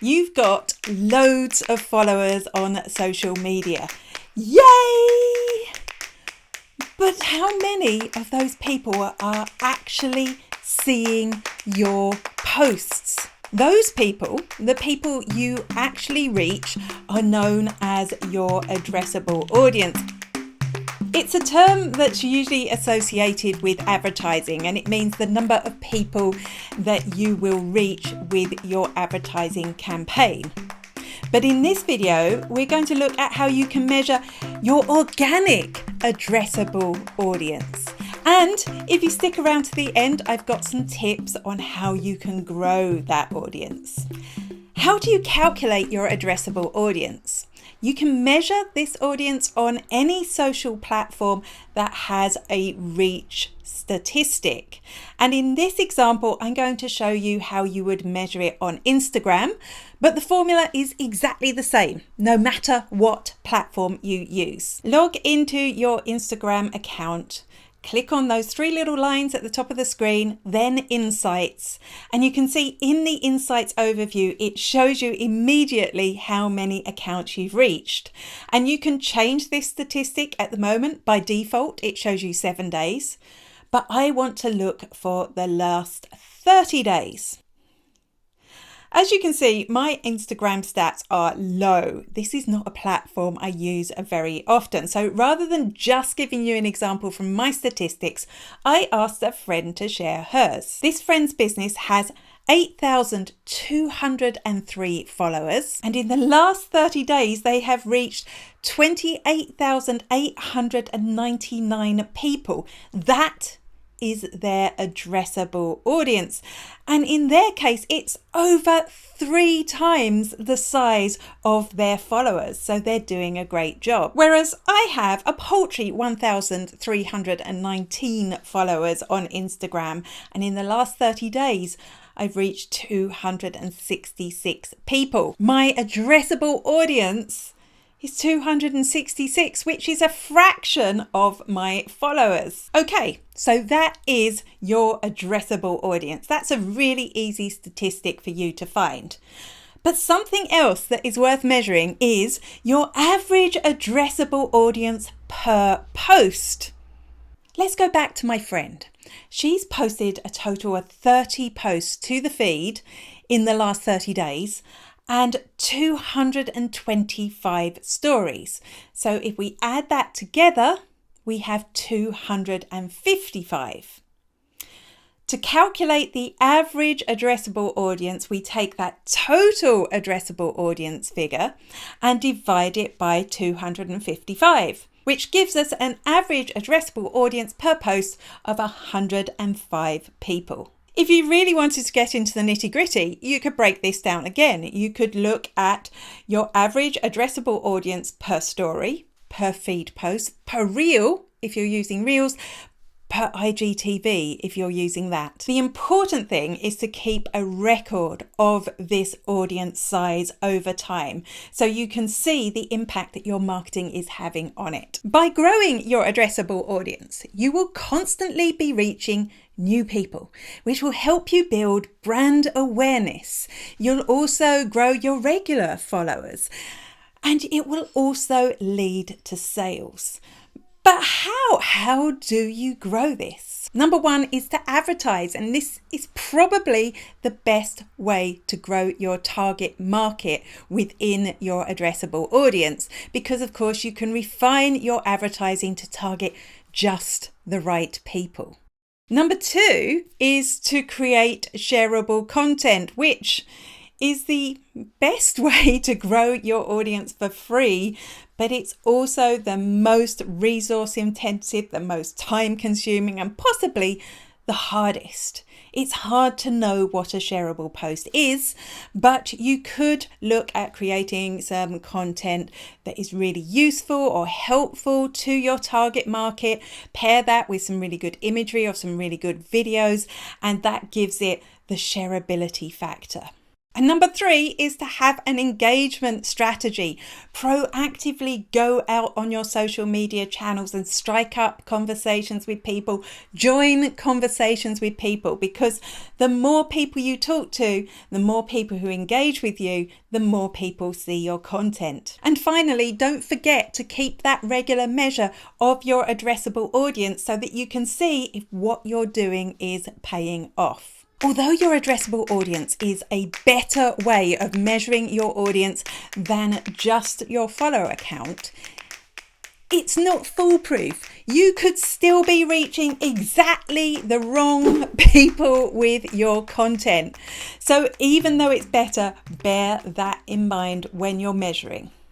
You've got loads of followers on social media. Yay! But how many of those people are actually seeing your posts? Those people, the people you actually reach, are known as your addressable audience. It's a term that's usually associated with advertising, and it means the number of people that you will reach with your advertising campaign. But in this video, we're going to look at how you can measure your organic addressable audience. And if you stick around to the end, I've got some tips on how you can grow that audience. How do you calculate your addressable audience? You can measure this audience on any social platform that has a reach statistic. And in this example, I'm going to show you how you would measure it on Instagram, but the formula is exactly the same, no matter what platform you use. Log into your Instagram account. Click on those three little lines at the top of the screen, then Insights. And you can see in the Insights overview, it shows you immediately how many accounts you've reached. And you can change this statistic at the moment. By default, it shows you 7 days. But I want to look for the last 30 days. As you can see, my Instagram stats are low. This is not a platform I use very often. So rather than just giving you an example from my statistics, I asked a friend to share hers. This friend's business has 8,203 followers, and in the last 30 days, they have reached 28,899 people. That is their addressable audience. And in their case, it's over 3 times the size of their followers. So they're doing a great job. Whereas I have a paltry 1,319 followers on Instagram. And in the last 30 days, I've reached 266 people. My addressable audience is 266, which is a fraction of my followers. Okay, so that is your addressable audience. That's a really easy statistic for you to find. But something else that is worth measuring is your average addressable audience per post. Let's go back to my friend. She's posted a total of 30 posts to the feed in the last 30 days. And 225 stories. So if we add that together, we have 255. To calculate the average addressable audience, we take that total addressable audience figure and divide it by 255, which gives us an average addressable audience per post of 105 people. If you really wanted to get into the nitty-gritty, you could break this down again. You could look at your average addressable audience per story, per feed post, per reel, if you're using reels, per IGTV, if you're using that. The important thing is to keep a record of this audience size over time, so you can see the impact that your marketing is having on it. By growing your addressable audience, you will constantly be reaching new people, which will help you build brand awareness. You'll also grow your regular followers, and it will also lead to sales. But how do you grow this? Number one is to advertise, and this is probably the best way to grow your target market within your addressable audience, because of course you can refine your advertising to target just the right people. Number two is to create shareable content, which is the best way to grow your audience for free, but it's also the most resource intensive, the most time consuming, and possibly the hardest. It's hard to know what a shareable post is, but you could look at creating some content that is really useful or helpful to your target market. Pair that with some really good imagery or some really good videos, and that gives it the shareability factor. And number 3 is to have an engagement strategy. Proactively go out on your social media channels and strike up conversations with people. Join conversations with people, because the more people you talk to, the more people who engage with you, the more people see your content. And finally, don't forget to keep that regular measure of your addressable audience so that you can see if what you're doing is paying off. Although your addressable audience is a better way of measuring your audience than just your follower account, it's not foolproof. You could still be reaching exactly the wrong people with your content. So even though it's better, bear that in mind when you're measuring.